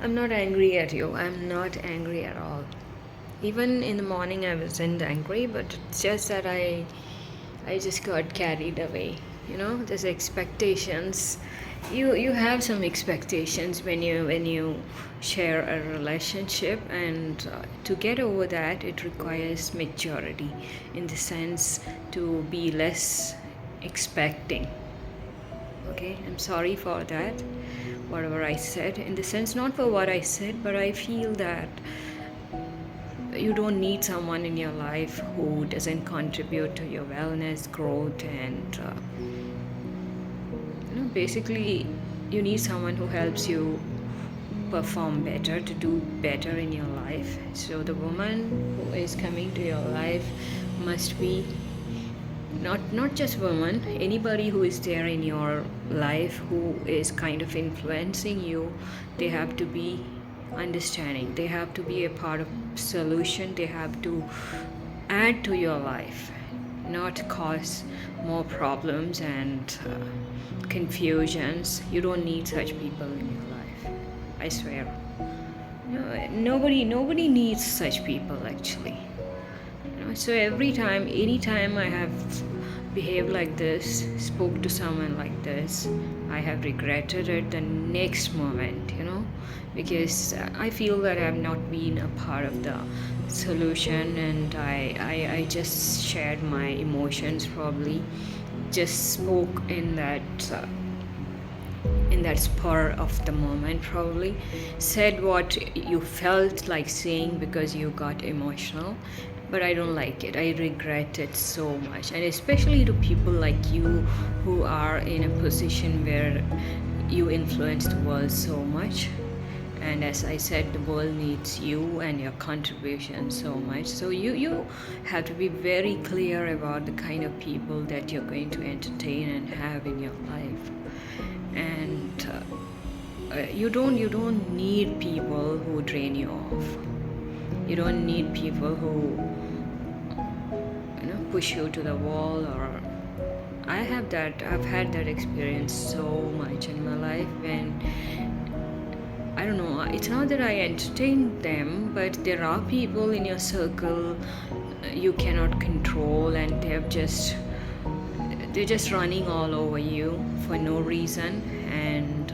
I'm not angry at you. I'm not angry at all. Even in the morning I wasn't angry, but it's just that I just got carried away. There's expectations. You have some expectations when you share a relationship, and to get over that, it requires maturity, in the sense to be less expecting. Okay, I'm sorry for that, whatever I said, in the sense, not for what I said, but I feel that you don't need someone in your life who doesn't contribute to your wellness, growth, and basically you need someone who helps you perform better, to do better in your life. So the woman who is coming to your life must be not just woman, anybody who is there in your life who is kind of influencing you. They have to be understanding, they have to be a part of solution, they have to add to your life, not cause more problems and confusions. You don't need such people in your life, I swear. Nobody needs such people, actually. So anytime I have behaved like this, spoke to someone like this, I have regretted it the next moment, because I feel that I have not been a part of the solution, and I just shared my emotions, probably just spoke in that spur of the moment, probably said what you felt like saying because you got emotional. But I don't like it. I regret it so much, and especially to people like you who are in a position where you influence the world so much. And as I said, the world needs you and your contribution so much. So you have to be very clear about the kind of people that you're going to entertain and have in your life. And you don't need people who drain you off. You don't need people who push you to the wall. Or I've had that experience so much in my life, when I don't know, it's not that I entertain them, but there are people in your circle you cannot control, and they're just running all over you for no reason. And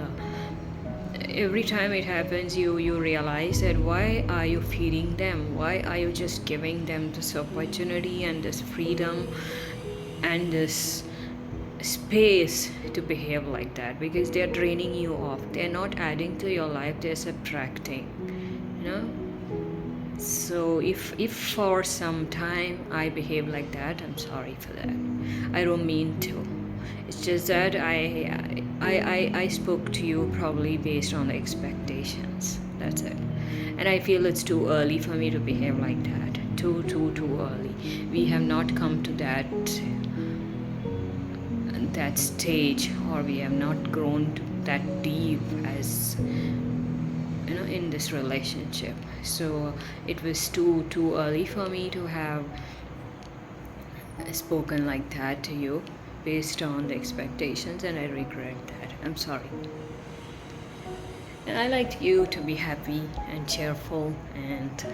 every time it happens, you realize that why are you feeding them? Why are you just giving them this opportunity and this freedom and this space to behave like that? Because they're draining you off. They're not adding to your life, they're subtracting. So if for some time I behave like that, I'm sorry for that. I don't mean to. It's just that I spoke to you probably based on the expectations. That's it. And I feel it's too early for me to behave like that. Too early. We have not come to that stage, or we have not grown to that deep as in this relationship. So it was too early for me to have spoken like that to you based on the expectations, and I regret that. I'm sorry. And I like you to be happy and cheerful and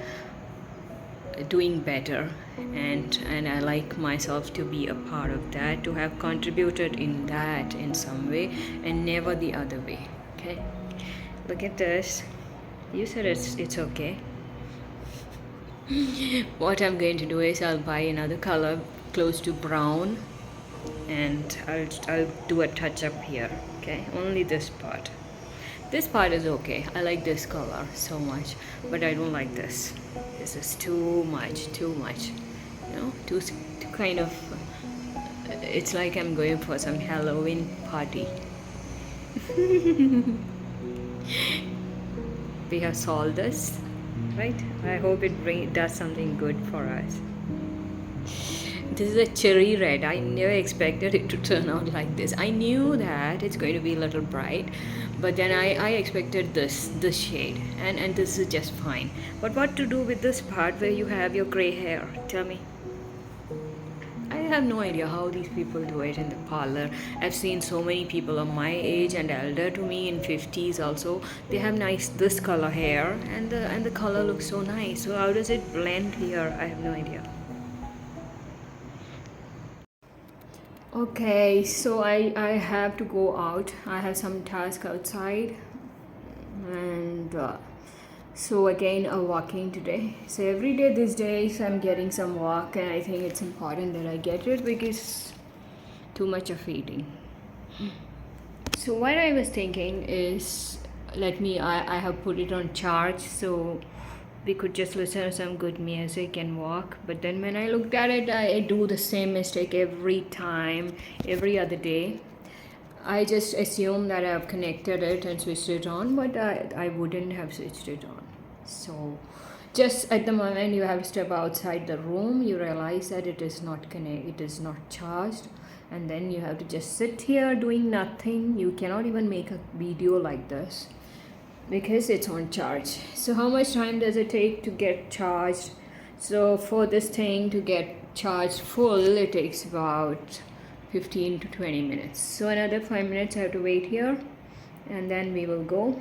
doing better, and I like myself to be a part of that, to have contributed in that in some way, and never the other way. Okay, look at this. You said it's okay. What I'm going to do is I'll buy another color close to brown, and I'll do a touch up here. Okay, only this part. This part is okay. I like this color so much, but I don't like this. This is too much. Too kind of. It's like I'm going for some Halloween party. We have solved this, right? I hope it does something good for us. This is a cherry red. I never expected it to turn out like this. I knew that it's going to be a little bright, but then I expected this shade, and this is just fine. But what to do with this part where you have your gray hair? Tell me. I have no idea how these people do it in the parlor. I've seen so many people of my age and elder to me in 50s also. They have nice this color hair, and the color looks so nice. So how does it blend here? I have no idea. Okay, so I have to go out. I have some task outside, and so again walking today. So every day these days I'm getting some walk, and I think it's important that I get it because too much of eating. So what I was thinking is, I have put it on charge so we could just listen to some good music and walk. But then when I looked at it, I do the same mistake every time, every other day. I just assume that I've connected it and switched it on, but I wouldn't have switched it on. So just at the moment you have to step outside the room, you realize that it is not it is not charged, and then you have to just sit here doing nothing. You cannot even make a video like this because it's on charge. So how much time does it take to get charged? So for this thing to get charged full, it takes about 15 to 20 minutes. So another 5 minutes I have to wait here, and then we will go.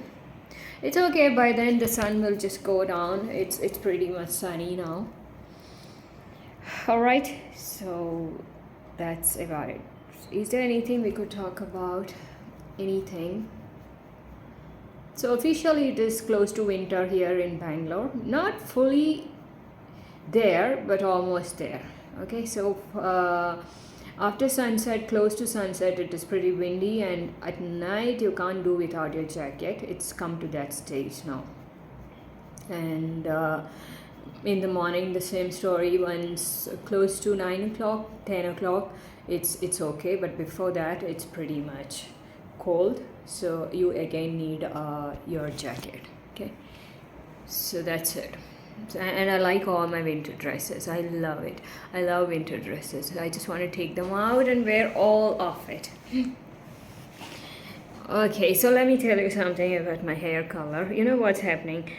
It's okay, by then the sun will just go down. It's pretty much sunny now. Alright, so that's about it. Is there anything we could talk about? Anything? So officially it is close to winter here in Bangalore. Not fully there, but almost there. Okay, so after sunset, close to sunset, it is pretty windy, and at night you can't do without your jacket. It's come to that stage now. And in the morning, the same story. Once close to 9 o'clock, 10 o'clock, it's okay, but before that it's pretty much cold, so you again need your jacket. Okay, so that's it. And I like all my winter dresses. I love it. I love winter dresses. I just want to take them out and wear all of it. Okay, so let me tell you something about my hair color. You know what's happening?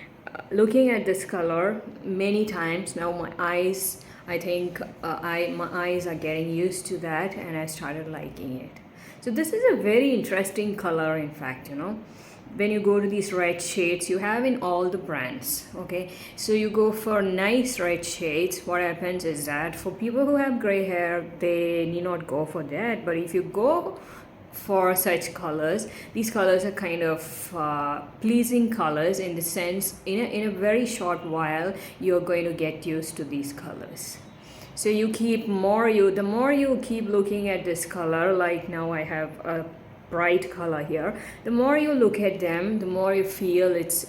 Looking at this color many times now, my eyes, I think my eyes are getting used to that, and I started liking it. So this is a very interesting color, in fact, you know. When you go to these red shades, you have in all the brands. Okay, so you go for nice red shades. What happens is that for people who have gray hair, they need not go for that. But if you go for such colors, these colors are kind of pleasing colors, in the sense in a very short while you're going to get used to these colors. So you keep the more you keep looking at this color, like now I have a bright color here, the more you look at them, the more you feel it's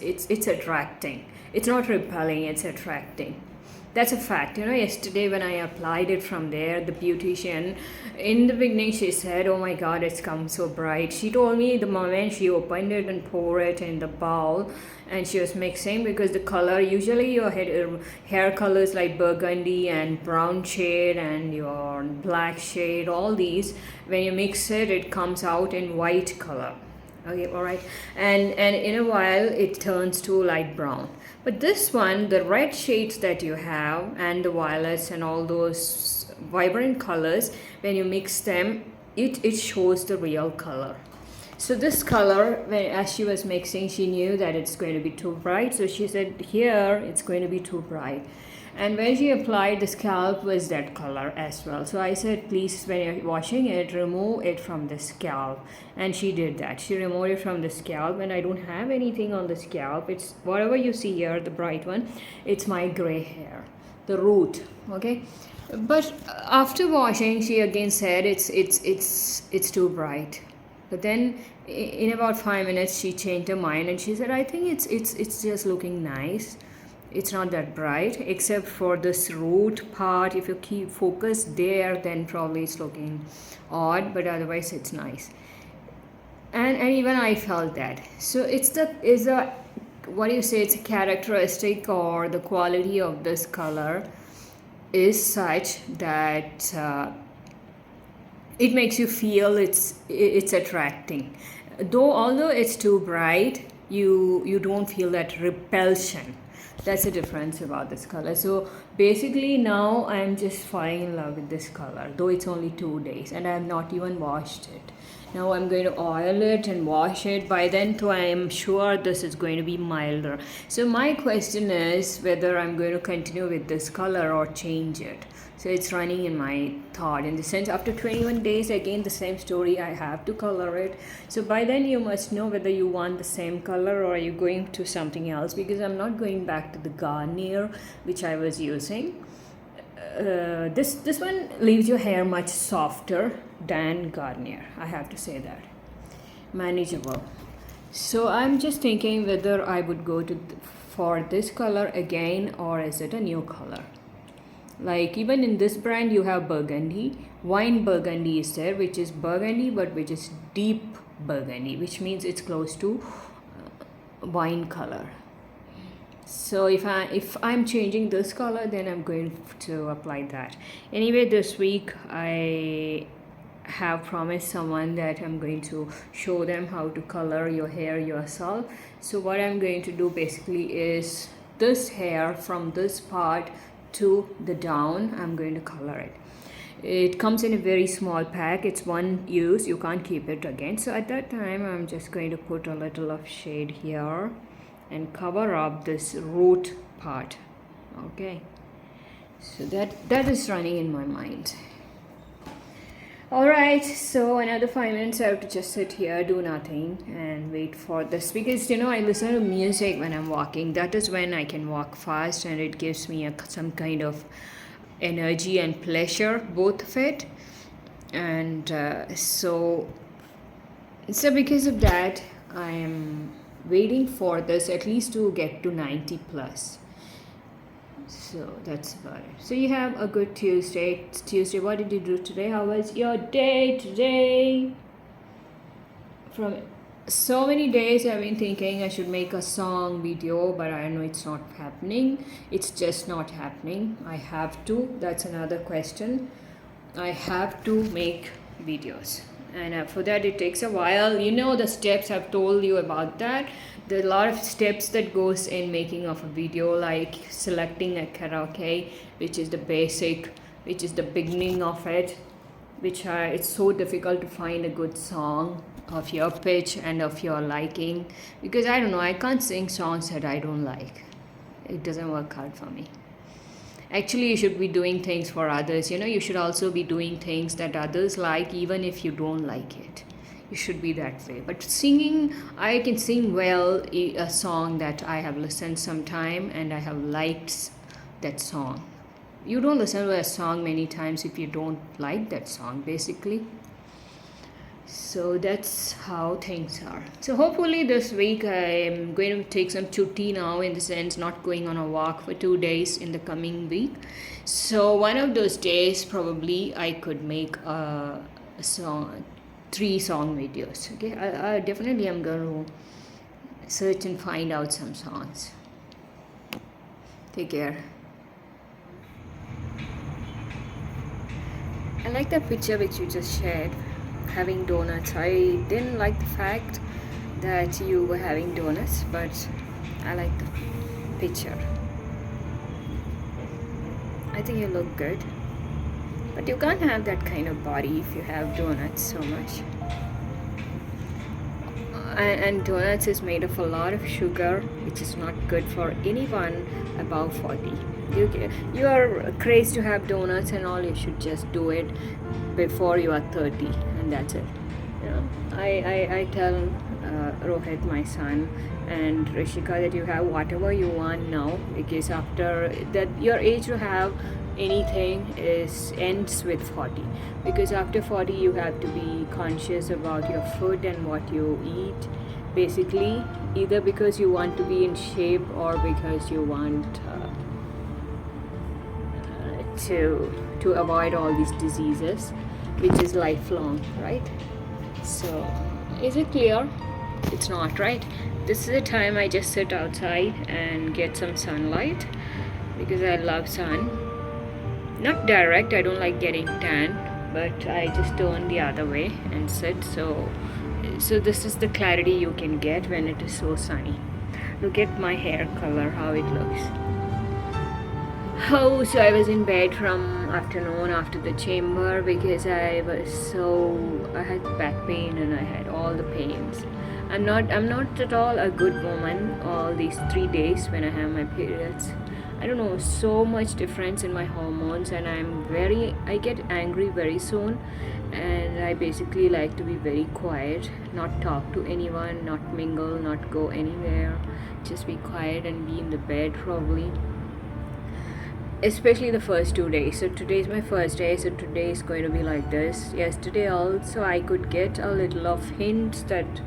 attracting. It's not repelling, it's attracting. That's a fact. You know, yesterday when I applied it from there, the beautician, in the beginning she said, oh my god, it's come so bright. She told me the moment she opened it and poured it in the bowl and she was mixing, because the color, usually your hair colors like burgundy and brown shade and your black shade, all these, when you mix it, it comes out in white color. Okay, all right, and in a while it turns to light brown. But this one, the red shades that you have and the violets and all those vibrant colors, when you mix them, it shows the real color. So this color, as she was mixing, she knew that it's going to be too bright, so she said here it's going to be too bright. And when she applied, the scalp was that color as well. So I said, please, when you're washing it, remove it from the scalp. And she did that. She removed it from the scalp, and I don't have anything on the scalp. It's whatever you see here, the bright one, it's my gray hair, the root. Okay, but after washing, she again said it's too bright. But then in about 5 minutes, she changed her mind and she said, I think it's just looking nice. It's not that bright, except for this root part. If you keep focus there, then probably it's looking odd, but otherwise it's nice. And even I felt that. So it's a what do you say? It's a characteristic, or the quality of this color is such that it makes you feel it's attracting. Although it's too bright, you don't feel that repulsion. That's the difference about this color. So basically now I'm just falling in love with this color, though it's only 2 days and I have not even washed it. Now I'm going to oil it and wash it. By then too, I am sure this is going to be milder. So my question is whether I'm going to continue with this color or change it. So it's running in my thought, in the sense after 21 days again the same story, I have to color it. So by then you must know whether you want the same color or are you going to something else, because I'm not going back to the Garnier which I was using. This one leaves your hair much softer than Garnier, I have to say that. Manageable. So I'm just thinking whether I would go for this color again or is it a new color. Like even in this brand you have burgundy, wine burgundy is there, which is burgundy but which is deep burgundy, which means it's close to wine color. So if I'm changing this color, then I'm going to apply that. Anyway, this week I have promised someone that I'm going to show them how to color your hair yourself. So what I'm going to do basically is this hair from this part to the down, I'm going to color it. It comes in a very small pack, it's one use, you can't keep it again. So at that time I'm just going to put a little of shade here and cover up this root part. Okay, so that is running in my mind. Alright, so another 5 minutes I have to just sit here, do nothing and wait for this, because I listen to music when I'm walking. That is when I can walk fast and it gives me some kind of energy and pleasure, both of it. And so because of that I am waiting for this at least to get to 90 plus. So that's about it. So you have a good Tuesday. It's Tuesday. What did you do today? How was your day today? From so many days I've been thinking I should make a song video, but I know it's not happening. It's just not happening. I have to. That's another question. I have to make videos. And for that it takes a while. The steps, I've told you about that. There are a lot of steps that goes in making of a video, like selecting a karaoke, which is the basic, which is the beginning of it, which it's so difficult to find a good song of your pitch and of your liking, because I don't know, I can't sing songs that I don't like. It doesn't work out for me. Actually, you should be doing things for others. You should also be doing things that others like, even if you don't like it. You should be that way. But singing, I can sing well a song that I have listened sometime and I have liked that song. You don't listen to a song many times if you don't like that song, basically. So that's how things are. So hopefully this week I am going to take some chutti now, in the sense not going on a walk for 2 days in the coming week. So one of those days probably I could make a song, 3 song videos. Okay, I definitely am going to search and find out some songs. Take care. I like that picture which you just shared, having donuts. I didn't like the fact that you were having donuts, but I like the picture. I think you look good, but you can't have that kind of body if you have donuts so much. And donuts is made of a lot of sugar, which is not good for anyone above 40. You are crazy to have donuts and all. You should just do it before you are 30, and that's it. I tell Rohit, my son, and Rishika that you have whatever you want now, because after that your age to have anything ends with 40, because after 40 you have to be conscious about your food and what you eat, basically, either because you want to be in shape or because you want to avoid all these diseases, which is lifelong, right? So is it clear? It's not, right? This is the time I just sit outside and get some sunlight, because I love sun. Not direct, I don't like getting tan, but I just turn the other way and sit. So this is the clarity you can get when it is so sunny. Look at my hair color, how it looks. Oh, so I was in bed from afternoon after the chamber because I had back pain and I had all the pains. I'm not at all a good woman all these 3 days when I have my periods. I don't know, so much difference in my hormones, and I get angry very soon, and I basically like to be very quiet, not talk to anyone, not mingle, not go anywhere, just be quiet and be in the bed probably. Especially the first 2 days. So today is my first day, so today is going to be like this. Yesterday also I could get a little of hints that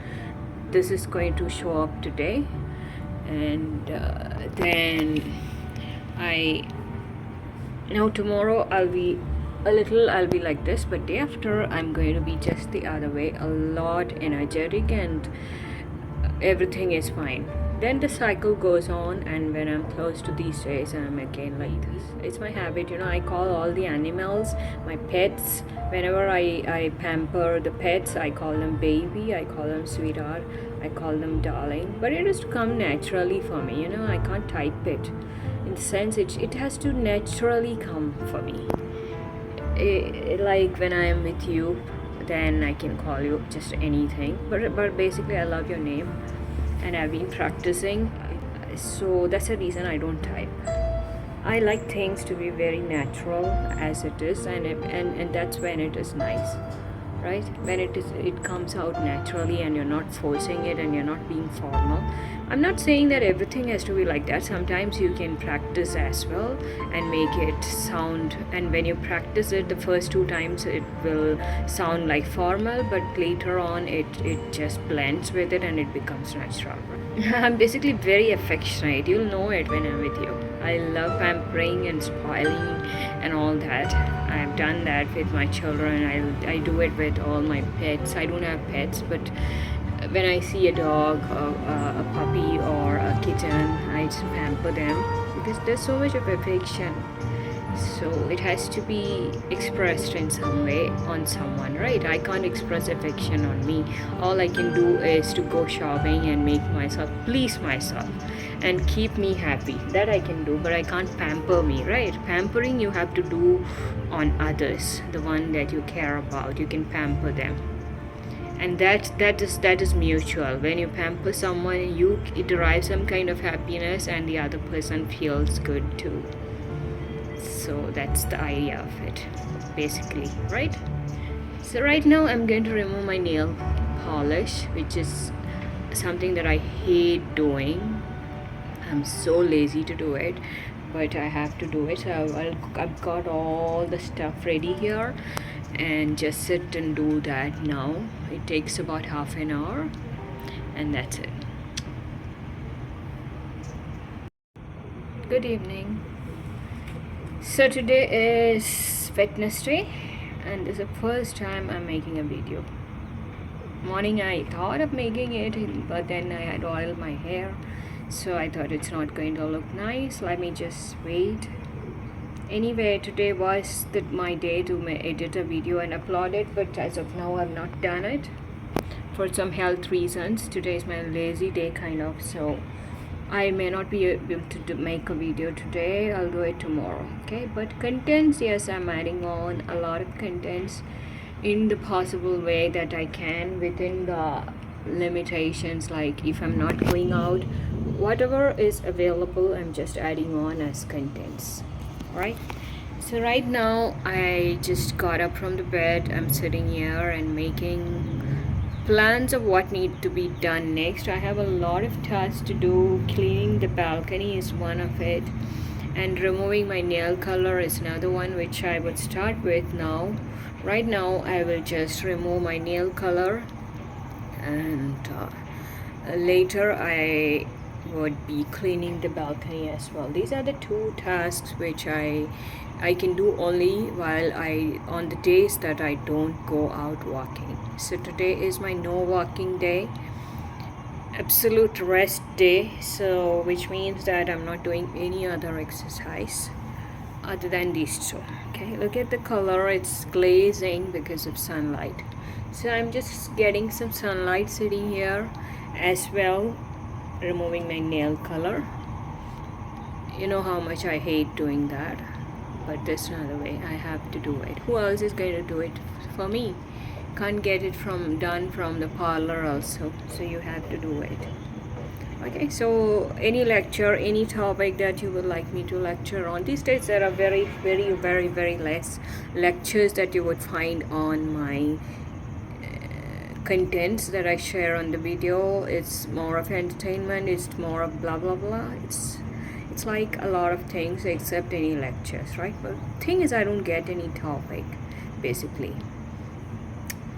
this is going to show up today, and then tomorrow I'll be like this, but day after I'm going to be just the other way, a lot energetic, and everything is fine. Then the cycle goes on, and when I'm close to these days, I'm again like this. It's my habit, I call all the animals my pets. Whenever I pamper the pets, I call them baby, I call them sweetheart, I call them darling. But it has to come naturally for me, I can't type it. In the sense, it has to naturally come for me. Like when I am with you, then I can call you just anything. But basically, I love your name, and I've been practicing, so that's the reason I don't type. I like things to be very natural as it is, and that's when it is nice, right? When it comes out naturally, and you're not forcing it, and you're not being formal. I'm not saying that everything has to be like that. Sometimes you can practice as well and make it sound, and when you practice it the first 2 times it will sound like formal, but later on it just blends with it and it becomes natural. I'm basically very affectionate. You'll know it when I'm with you. I love pampering and spoiling and all that. I've done that with my children. I do it with all my pets. I don't have pets, but when I see a dog, a puppy, or a kitten, I just pamper them because there's so much of affection. So it has to be expressed in some way on someone, right? I can't express affection on me. All I can do is to go shopping and make myself please myself and keep me happy. That I can do, but I can't pamper me, right? Pampering you have to do on others, the one that you care about. You can pamper them. And that is mutual. When you pamper someone, you derive some kind of happiness, and the other person feels good too. So that's the idea of it, basically, right? So right now I'm going to remove my nail polish, which is something that I hate doing. I'm so lazy to do it, but I have to do it. So I've got all the stuff ready here, and just sit and do that now. It takes about half an hour, and that's it. Good evening. So today is Wednesday, and this is the first time I'm making a video. Morning I thought of making it, but then I had oiled my hair, so I thought it's not going to look nice. Let me just wait. Anyway, today was my day to edit a video and upload it, but as of now I've not done it for some health reasons. Today is my lazy day kind of, so I may not be able to make a video today. I'll do it tomorrow, okay? But contents, yes, I'm adding on a lot of contents in the possible way that I can within the limitations. Like if I'm not going out, whatever is available, I'm just adding on as contents. Right, so right now I just got up from the bed. I'm sitting here and making plans of what need to be done next. I have a lot of tasks to do. Cleaning the balcony is one of it, and removing my nail color is another one, which I would start with now. Right now I will just remove my nail color, and later I would be cleaning the balcony as well. These are the 2 tasks which I can do only while on the days that I don't go out walking. So today is my no walking day, absolute rest day, so which means that I'm not doing any other exercise other than these 2. Okay, look at the color, it's glazing because of sunlight. So I'm just getting some sunlight sitting here as well. removing my nail color. You know how much I hate doing that, but there's another way. I have to do it. Who else is going to do it for me? Can't get it done from the parlor also, so you have to do it. Okay, so any lecture, any topic that you would like me to lecture on. These days there are very less lectures that you would find on my contents that I share on the video. It's more of entertainment, it's more of blah blah blah. It's like a lot of things except any lectures, right? But thing is, I don't get any topic basically.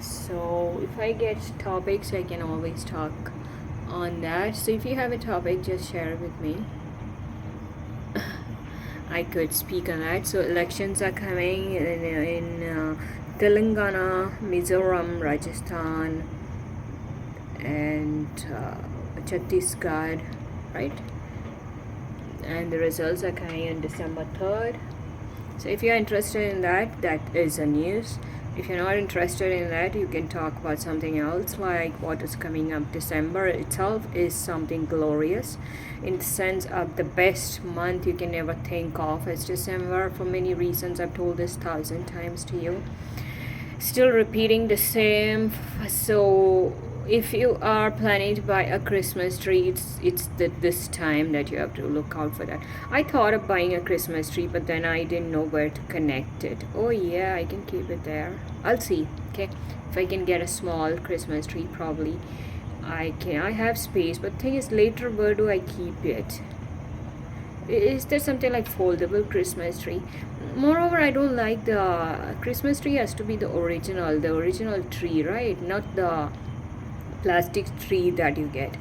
So if I get topics, I can always talk on that. So if you have a topic, just share it with me. I could speak on that. So elections are coming in Telangana, Mizoram, Rajasthan, and Chhattisgarh, right? And the results are coming on December 3rd. So if you're interested in that, that is a news. If you're not interested in that, you can talk about something else, like what is coming up. December itself is something glorious in the sense of the best month you can ever think of as December, for many reasons. I've told this 1,000 times to you, still repeating the same. So if you are planning to buy a Christmas tree, it's this time that you have to look out for that. I thought of buying a Christmas tree, but then I didn't know where to connect it. Oh yeah, I can keep it there. I'll see. Okay, if I can get a small Christmas tree, probably I can. I have space, but the thing is, later where do I keep it? Is there something like foldable Christmas tree? Moreover, I don't like the Christmas tree has to be the original tree, right? Not the plastic tree that you get.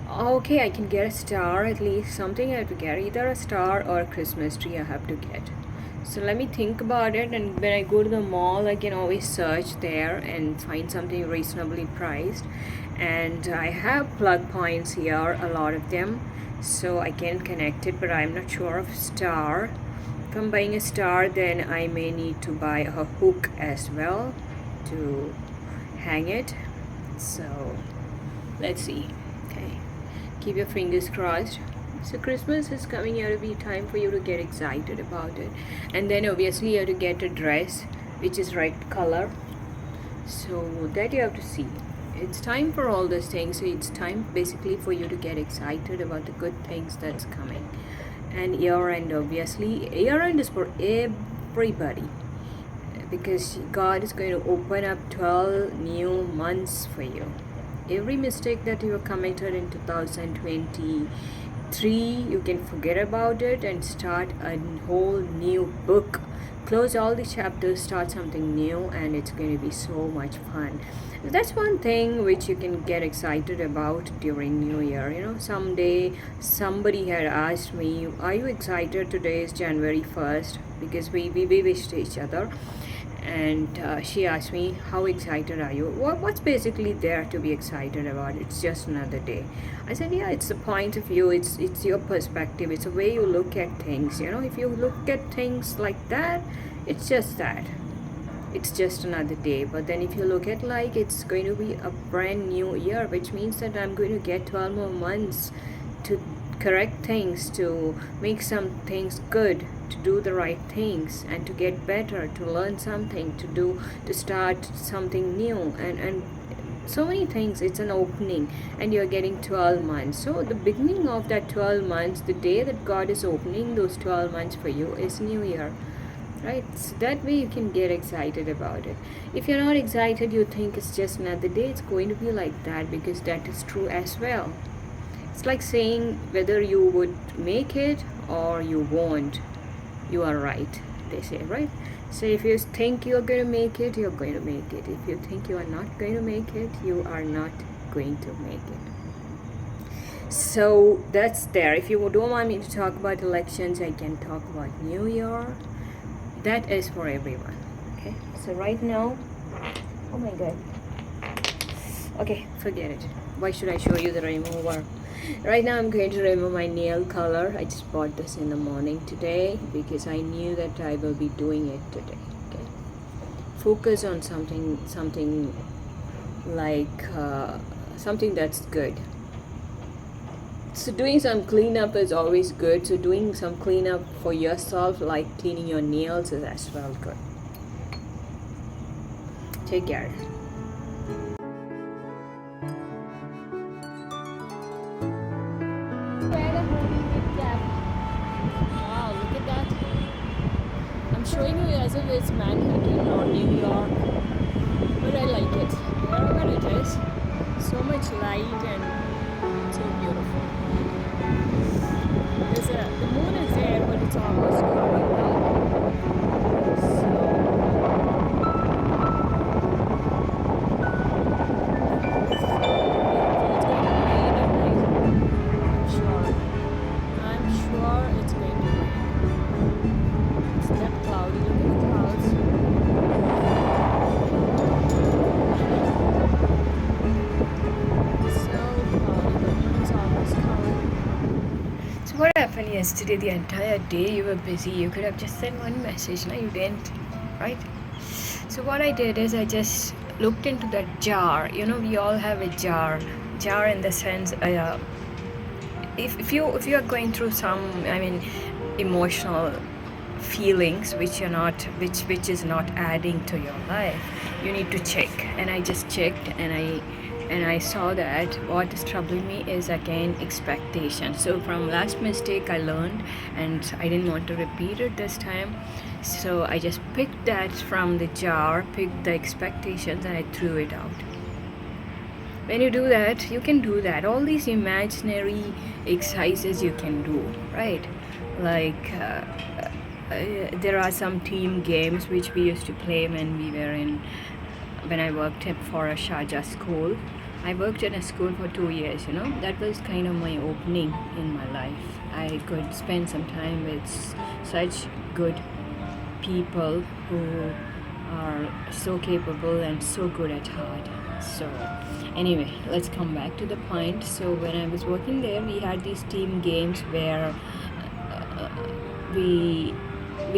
Okay, I can get a star, at least something I have to get, either a star or a Christmas tree I have to get. So let me think about it, and when I go to the mall, I can always search there and find something reasonably priced. And I have plug points here, a lot of them, so I can connect it, but I'm not sure of star. If I'm buying a star, then I may need to buy a hook as well to hang it. So let's see. Okay, keep your fingers crossed. So Christmas is coming. Here to be time for you to get excited about it, and then obviously you have to get a dress which is right color, so that you have to see. It's time for all those things. So it's time basically for you to get excited about the good things that's coming. And year end, obviously year end is for everybody, because God is going to open up 12 new months for you. Every mistake that you have committed in 2023, you can forget about it and start a whole new book. Close all the chapters, start something new, and it's going to be so much fun. That's one thing which you can get excited about during New Year. You know, someday somebody had asked me, are you excited? Today is January 1st, because we wished each other. And she asked me, how excited are you? What's basically there to be excited about? It's just another day. I said, yeah, it's the point of view, it's your perspective, it's the way you look at things. You know, if you look at things like that, it's just that, it's just another day. But then if you look at like it's going to be a brand new year, which means that I'm going to get 12 more months to correct things, to make some things good, to do the right things, and to get better, to learn something, to start something new, and so many things. It's an opening, and you're getting 12 months. So the beginning of that 12 months, the day that God is opening those 12 months for you, is New Year, right? So that way you can get excited about it. If you're not excited, you think it's just another day, it's going to be like that, because that is true as well. It's like saying whether you would make it or you won't, you are right, they say, right? So if you think you're going to make it, you're going to make it. If you think you are not going to make it, you are not going to make it. So that's there. If you don't want me to talk about elections, I can talk about New Year. That is for everyone. Okay, so right now, oh my god, okay, forget it. Why should I show you the remover? Right now I'm going to remove my nail color. I just bought this in the morning today because I knew that I will be doing it today. Okay, focus on something like something that's good. So doing some cleanup is always good. So doing some cleanup for yourself, like cleaning your nails, is as well good. Take care. Wow, look at that. I'm showing you as if it's Manhattan or New York, but I like it. Wherever it is, so much light and so beautiful. The moon is there, but it's almost covered now. I'm sure it's going to rain. It's that cloudy. Look at the clouds. So cloudy. The moon is almost covered. So what happened yesterday? The entire day you were busy. You could have just sent one message. No, you didn't, right? So what I did is I just looked into that jar. You know, we all have a jar. Jar in the sense, if you are going through some, emotional feelings which is not adding to your life, you need to check. And I just checked, and I saw that what is troubling me is again expectation. So from last mistake I learned, and I didn't want to repeat it this time. So I just picked that from the jar, picked the expectations, and I threw it out. When you do that, you can do that. All these imaginary exercises you can do, right? Like there are some team games which we used to play when I worked for a Sharjah school. I worked in a school for 2 years, you know. That was kind of my opening in my life. I could spend some time with such good people who are so capable and so good at heart. So anyway, let's come back to the point. So when I was working there, we had these team games where we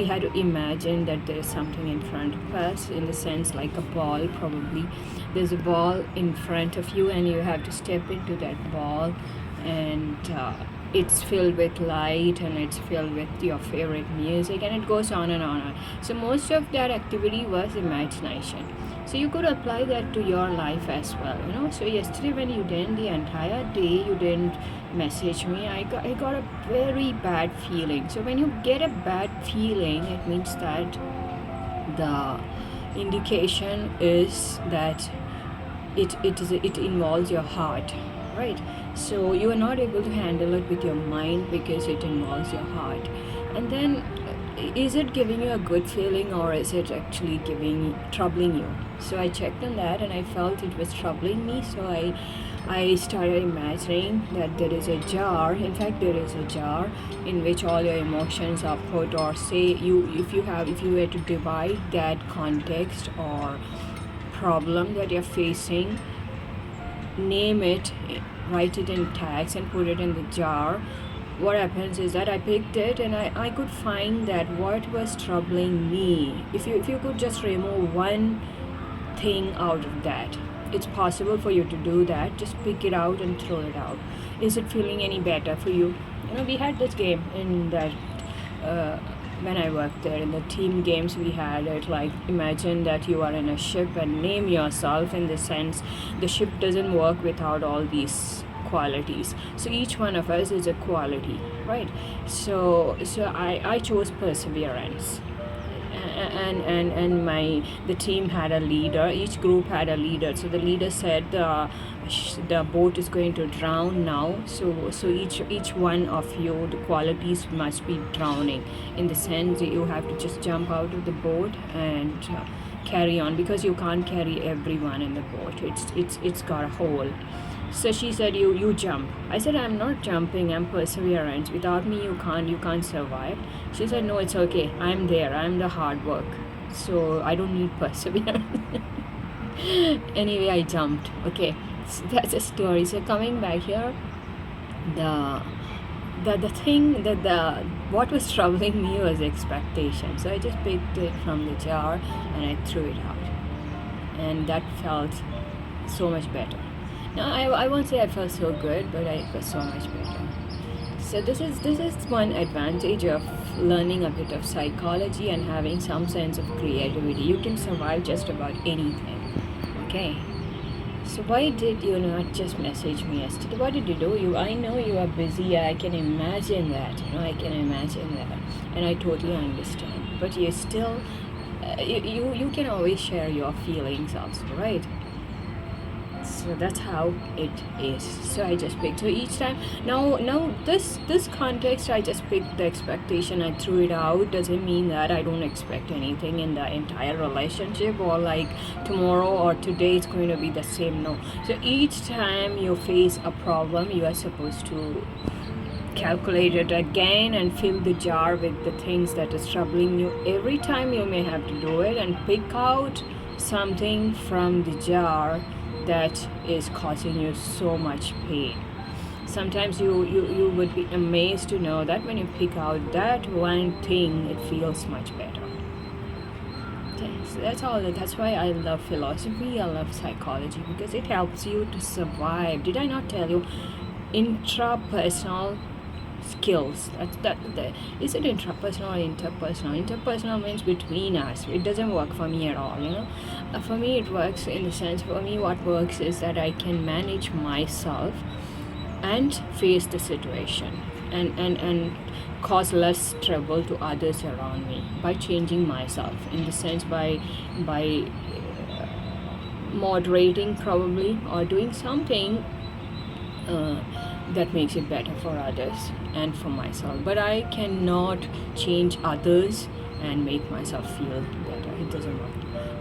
had to imagine that there is something in front of us, in the sense like a ball. Probably there's a ball in front of you, and you have to step into that ball, and it's filled with light, and it's filled with your favorite music, and it goes on and on. So most of that activity was imagination. So you could apply that to your life as well, you know. So yesterday when you didn't, the entire day you didn't message me, I got a very bad feeling. So when you get a bad feeling, it means that the indication is that it involves your heart, right? So you are not able to handle it with your mind because it involves your heart. And then is it giving you a good feeling, or is it actually troubling you? So I checked on that, and I felt it was troubling me. So I started imagining that there is a jar. In fact, there is a jar in which all your emotions are put, or say if you were to divide that context or problem that you're facing, name it, write it in tags, and put it in the jar. What happens is that I picked it, and I could find that what was troubling me. If you could just remove one thing out of that, it's possible for you to do that. Just pick it out and throw it out. Is it feeling any better for you? You know, we had this game in that when I worked there. In the team games we had it, like imagine that you are in a ship and name yourself, in the sense the ship doesn't work without all these qualities. So each one of us is a quality, right? So I chose perseverance, and the team had a leader. Each group had a leader. So the leader said the boat is going to drown now. So each one of you, the qualities must be drowning, in the sense that you have to just jump out of the boat and carry on, because you can't carry everyone in the boat. It's got a hole. So she said, you jump. I said, I'm not jumping, I'm perseverance. Without me you can't survive. She said, no, it's okay, I'm there, I'm the hard work, so I don't need perseverance. Anyway, I jumped. Okay, so that's a story. So coming back here, the thing that what was troubling me was expectation. So I just picked it from the jar and I threw it out, and that felt so much better. No, I won't say I felt so good, but it was so much better. So this is one advantage of learning a bit of psychology and having some sense of creativity. You can survive just about anything. Okay. So why did you not just message me yesterday? What did you do? I know you are busy. I can imagine that. I can imagine that, and I totally understand. But you still, you can always share your feelings also, right? So that's how it is. So I just picked. So each time, now this context, I just picked the expectation. I threw it out. Doesn't mean that I don't expect anything in the entire relationship, or like tomorrow or today it's going to be the same. No. So each time you face a problem, you are supposed to calculate it again and fill the jar with the things that is troubling you. Every time you may have to do it and pick out something from the jar that is causing you so much pain. Sometimes you would be amazed to know that when you pick out that one thing, it feels much better. Okay, so that's all. That's why I love philosophy, I love psychology, because it helps you to survive. Did I not tell you? Intrapersonal skills. Is it intrapersonal or interpersonal? Interpersonal means between us. It doesn't work for me at all, for me it works in the sense, for me what works is that I can manage myself and face the situation and cause less trouble to others around me by changing myself, in the sense by moderating probably, or doing something that makes it better for others and for myself. But I cannot change others and make myself feel better. It doesn't work.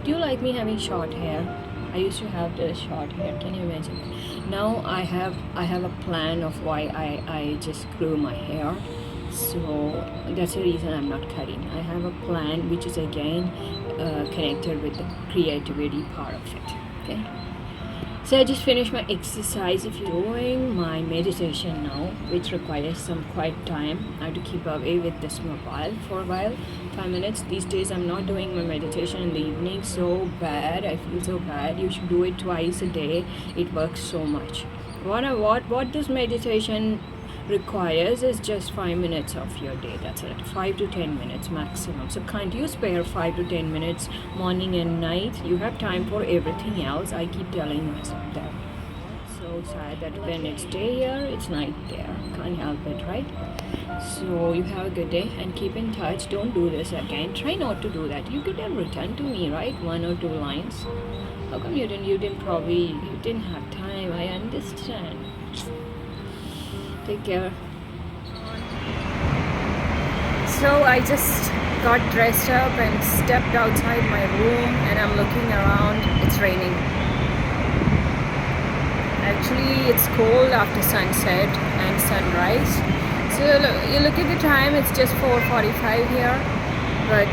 Do you like me having short hair? I used to have the short hair. Can you imagine it? Now I have a plan of why I just grew my hair. So that's the reason I'm not cutting. I have a plan which is again connected with the creativity part of it. Okay. So I just finished my exercise. If you're doing my meditation now, which requires some quiet time, I have to keep away with this mobile for a while, 5 minutes. These days I'm not doing my meditation in the evening. So bad, I feel so bad. You should do it twice a day. It works so much. What this meditation requires is just 5 minutes of your day. That's it, 5 to 10 minutes maximum. So can't you spare 5 to 10 minutes morning and night? You have time for everything else. I keep telling myself that. So sad that when it's day here, it's night there. Can't help it, right? So you have a good day and keep in touch. Don't do this again. Try not to do that. You could have written to me, right? 1 or 2 lines. How come you didn't have time? I understand. Take care. So I just got dressed up and stepped outside my room, and I'm looking around. It's raining. Actually, it's cold after sunset and sunrise. So you look at the time, it's just 4:45 here, but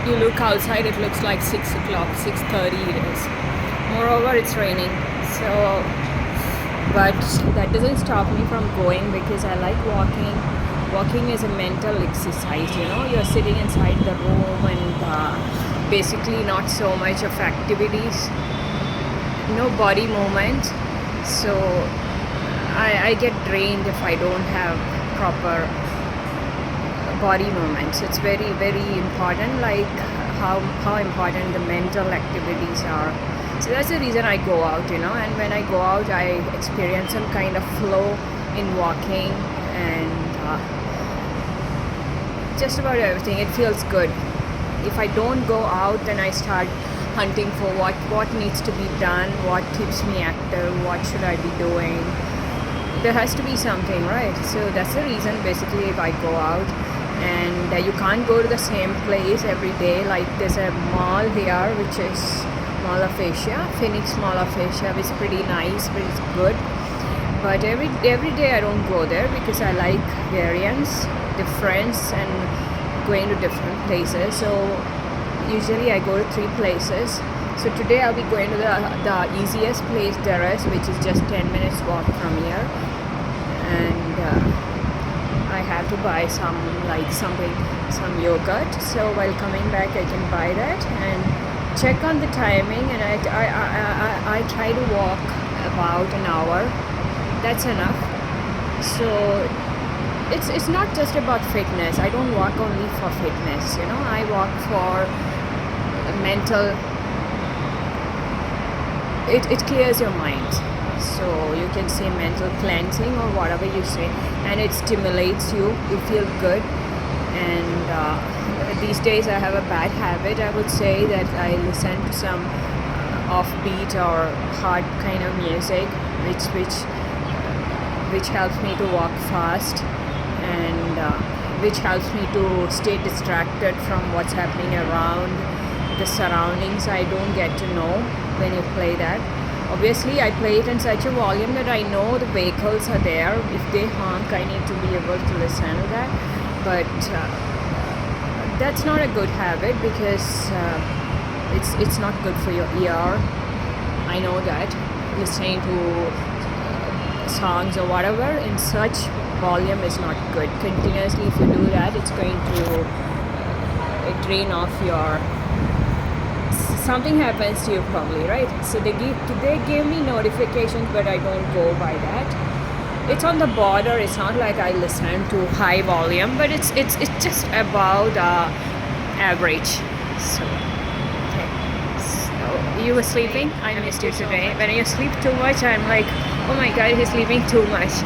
you look outside, it looks like 6 o'clock, 6:30 it is. Moreover, it's raining. So but that doesn't stop me from going, because I like walking. Walking is a mental exercise, you're sitting inside the room and basically not so much of activities, no body movement. So I get drained if I don't have proper body movements. It's very, very important, like how important the mental activities are. So that's the reason I go out, and when I go out, I experience some kind of flow in walking, and just about everything. It feels good. If I don't go out, then I start hunting for what needs to be done, what keeps me active, what should I be doing. There has to be something, right? So that's the reason, basically, if I go out. And you can't go to the same place every day. Like there's a mall here, which is Mall of Asia, Phoenix Mall of Asia, which is pretty nice, pretty good. But every day I don't go there, because I like variance, difference, and going to different places. So usually I go to 3 places. So today I'll be going to the easiest place there is, which is just 10 minutes walk from here. And I have to buy some yogurt. So while coming back, I can buy that and check on the timing. And I try to walk about an hour. That's enough. So it's not just about fitness. I don't walk only for fitness, you know. I walk for mental. It clears your mind. So you can say mental cleansing or whatever you say, and it stimulates you. You feel good. And these days I have a bad habit. I would say that I listen to some offbeat or hard kind of music, which helps me to walk fast, and which helps me to stay distracted from what's happening around the surroundings. I don't get to know when you play that. Obviously, I play it in such a volume that I know the vehicles are there. If they honk, I need to be able to listen to that. But that's not a good habit because it's not good for your ear. I know that listening to songs or whatever in such volume is not good. Continuously, if you do that, it's going to drain off your. Something happens to you probably, right? So they give me notifications, but I don't go by that. It's on the border. It's not like I listen to high volume, but it's just about average. So okay. So you were sleeping? I missed you today. When you sleep too much, I'm like, oh my god, he's sleeping too much.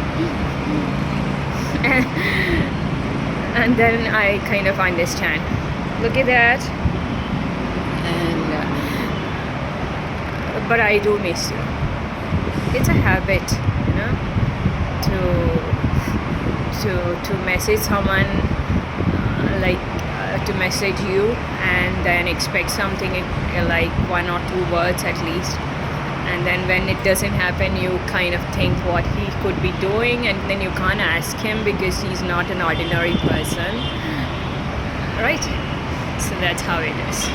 And then I kind of understand. Look at that. But I do miss you. It's a habit, you know, to message someone, to message you and then expect something like 1 or 2 words at least. And then when it doesn't happen, you kind of think what he could be doing, and then you can't ask him because he's not an ordinary person, right? So that's how it is.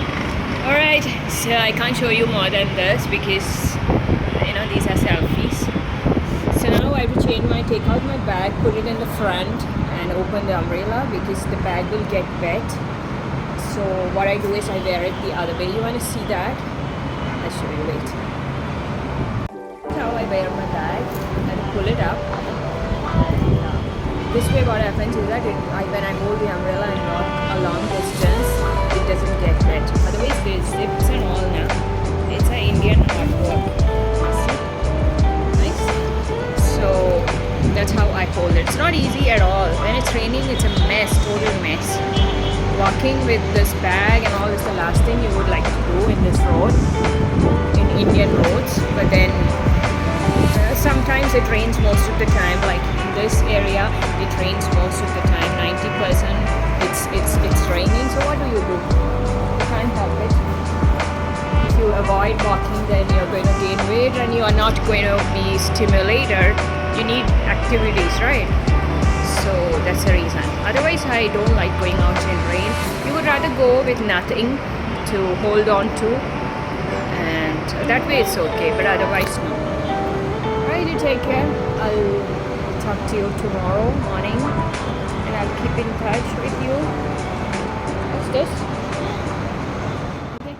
Alright, so I can't show you more than this because, you know, these are selfies. So now I have to take out my bag, put it in the front and open the umbrella because the bag will get wet. So what I do is I wear it the other way. You want to see that? I'll show you, wait. Now I wear my bag and pull it up. And this way what happens is that when I hold the umbrella and walk a long distance, it doesn't get wet. Otherwise there's zips and all now. It's an Indian artwork. Nice. So that's how I hold it. It's not easy at all. When it's raining, it's a mess, total mess. Walking with this bag and all is the last thing you would like to do in this road, in Indian roads. But then sometimes it rains most of the time. Like in this area, it rains most of the time. 90%. It's raining, so what do? You can't help it. If you avoid walking, then you're going to gain weight and you are not going to be stimulated. You need activities, right? So that's the reason. Otherwise, I don't like going out in rain. You would rather go with nothing to hold on to, and that way it's okay, but otherwise no. Alright, you take care. I'll talk to you tomorrow morning. I'll keep in touch with you. What's this? Okay.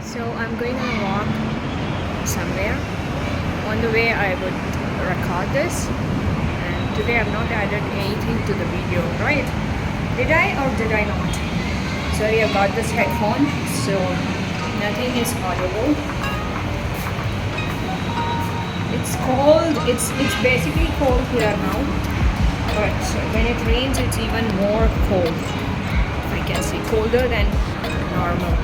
So I'm going on a walk somewhere. On the way I would record this. And today I've not added anything to the video, right? Did I or did I not? Sorry, I've got this headphone, so nothing is audible. It's cold. It's basically cold here now, but when it rains, it's even more cold. I can say colder than normal.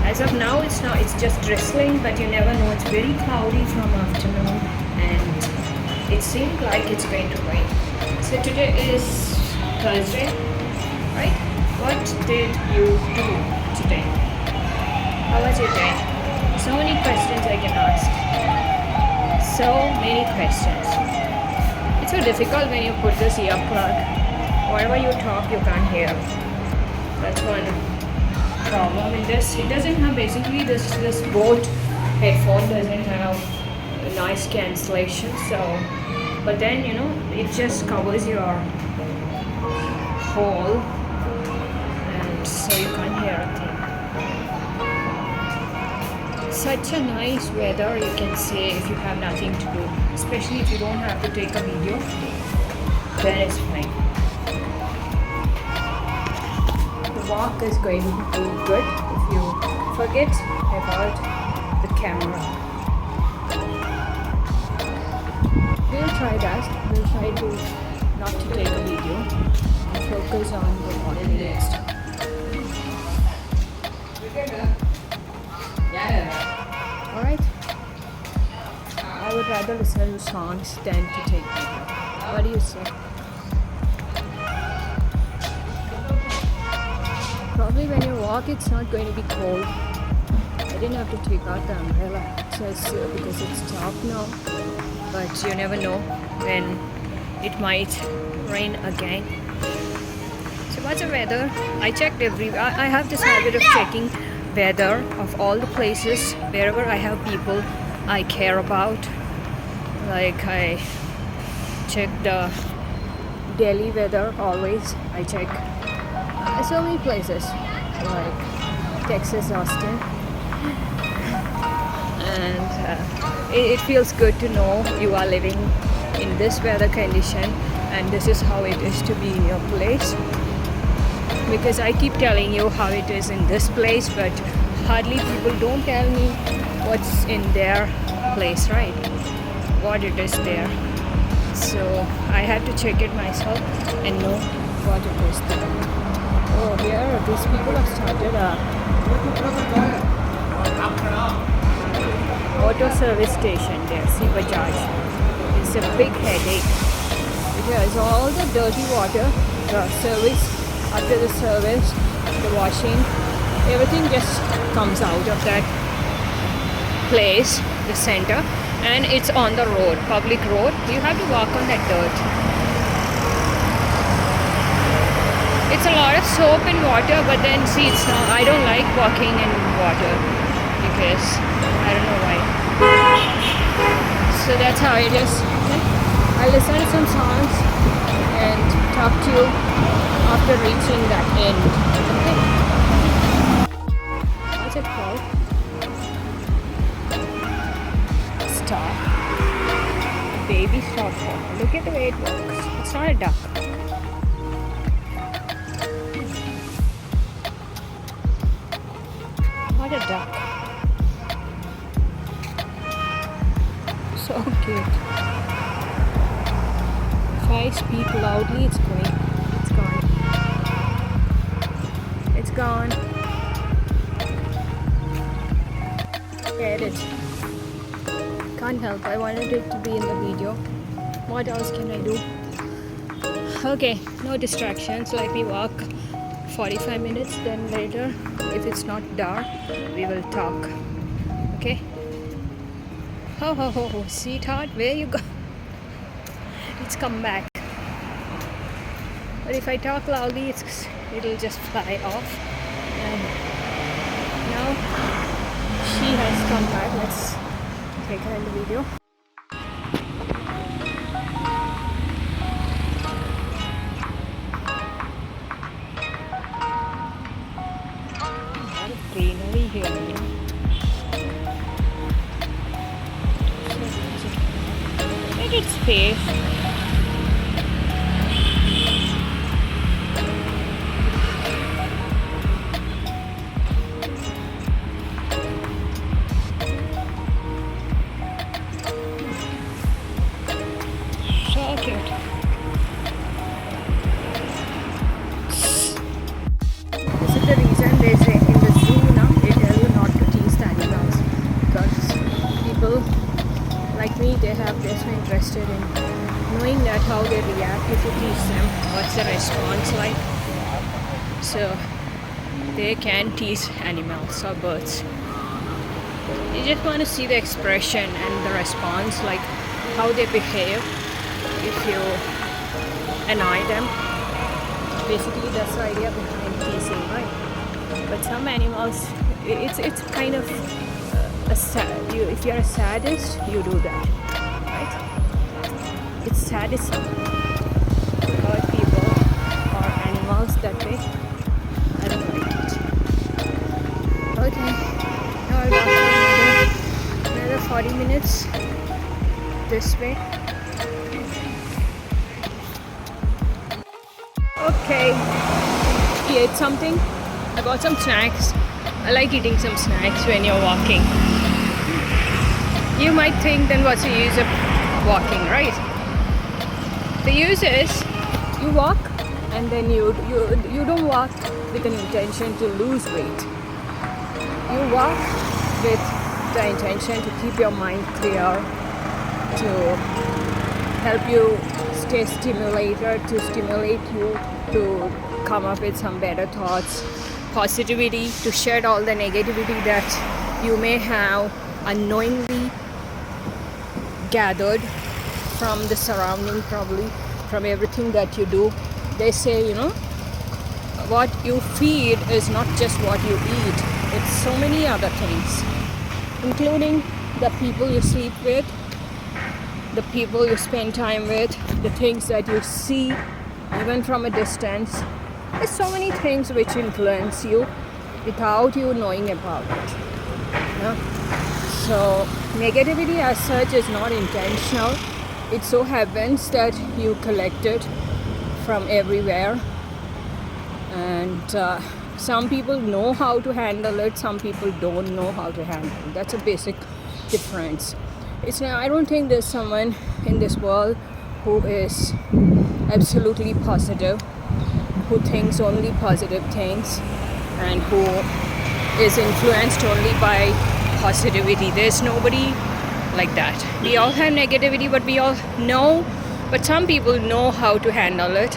As of now, it's not. It's just drizzling, but you never know. It's very cloudy from afternoon, and it seemed like it's going to rain. So today is Thursday, right? What did you do today? How was your day? So many questions I can ask. So many questions. It's so difficult when you put this earplug. Whatever you talk, you can't hear. That's one problem in this. It doesn't have basically this Boat headphone doesn't have noise cancellation. So, but then you know it just covers your whole, and so you can't hear a thing. So such a nice weather, you can say, if you have nothing to do, especially if you don't have to take a video, then it's fine. The walk is going to be good if you forget about the camera. We'll try that. We'll try to not to take a video and focus on the walking next. Alright. I would rather listen to songs than to take video. What do you say? Probably when you walk it's not going to be cold. I didn't have to take out the umbrella just because it's dark now. But you never know when it might rain again. So what's the weather? I checked I have this habit of checking weather of all the places wherever I have people I care about. Like I check the Delhi weather always. I check so many places like Texas, Austin, and it feels good to know you are living in this weather condition and this is how it is to be in your place. Because I keep telling you how it is in this place, but hardly people don't tell me what's in their place, right? What it is there. So I had to check it myself and know what it is there. Oh, here these people have started a auto service station there. See, Bajaj. It's a big headache because all the dirty water, the service, after the service, the washing, everything just comes out of that place, the center, and it's on the road, public road. You have to walk on that dirt. It's a lot of soap and water, but then see, it's not, I don't like walking in water because I don't know why. So that's how it is. Okay? I'll listen to some songs and talk to you after reaching that end. Okay? What's it called? Star. Baby star. Look at the way it works. It's not a duck. Not a duck. So cute. If I speak loudly, it's going. It's gone. It's gone. Edit. Can't help. I wanted it to be in the video. What else can I do? Okay, no distractions. Let me walk 45 minutes. Then later, if it's not dark, we will talk. Okay? Ho ho ho ho, sweetheart, where you go? It's come back. But if I talk loudly, it'll just fly off. And now she has come back. Let's take her in the video. A lot of greenery here. Make it space. So cute. This is the reason they say in the zoo now they tell you not to tease the animals, because people like me, they they're so interested in knowing that how they react if you tease them, what's the response like. So they can tease animals or birds. You just want to see the expression and the response, like how they behave if you annoy them. Basically that's the idea behind teasing, right? But some animals, it's kind of if you're a sadist, you do that, right? It's sadism to hurt people or animals that way. I don't like it. Okay, now I'll 40 minutes this way. Okay, we ate something. I bought some snacks. I like eating some snacks when you're walking. You might think, then what's the use of walking, right? The use is you walk and then you don't walk with an intention to lose weight. You walk with the intention to keep your mind clear, to help you stay stimulated, to stimulate you to come up with some better thoughts, positivity, to shed all the negativity that you may have unknowingly gathered from the surrounding, probably from everything that you do. They say, you know, what you feed is not just what you eat, it's so many other things, including the people you sleep with, the people you spend time with, the things that you see even from a distance. There's so many things which influence you without you knowing about it. You know? So negativity as such is not intentional. It so happens that you collect it from everywhere, and some people know how to handle it, some people don't know how to handle it. That's a basic difference. I don't think there's someone in this world who is absolutely positive, who thinks only positive things, and who is influenced only by positivity. There's nobody like that. We all have negativity, but we all know, but some people know how to handle it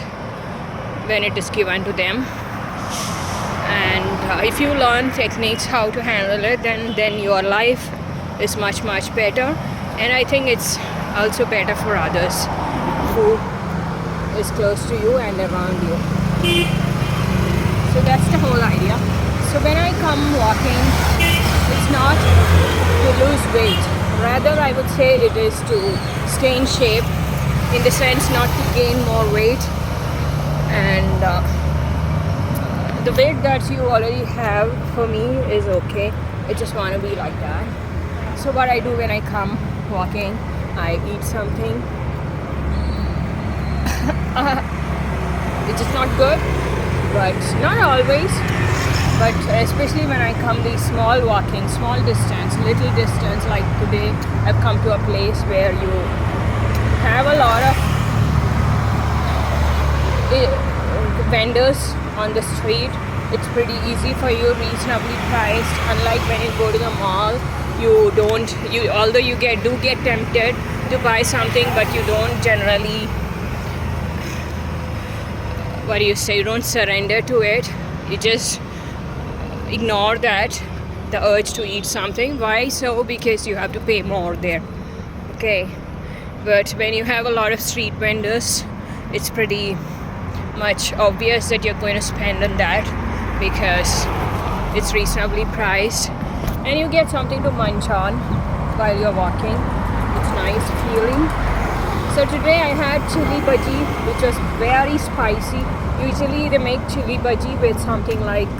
when it is given to them. And if you learn techniques how to handle it, then your life is much better. And I think it's also better for others who is close to you and around you. So that's the whole idea. So when I come walking, it's not to lose weight. Rather, I would say it is to stay in shape, in the sense not to gain more weight. And the weight that you already have, for me, is okay. I just want to be like that. So what I do when I come walking, I eat something which is not good, but not always. But especially when I come these small walking, small distance, little distance, like today I've come to a place where you have a lot of vendors on the street. It's pretty easy for you, reasonably priced. Unlike when you go to the mall, although you do get tempted to buy something, but you don't generally, you don't surrender to it. You just ignore the urge to eat something. Why so? Because you have to pay more there. Okay, but when you have a lot of street vendors, it's pretty much obvious that you're going to spend on that because it's reasonably priced, and you get something to munch on while you're walking. It's nice feeling. So today I had chili bhaji, which was very spicy. Usually they make chili bhaji with something like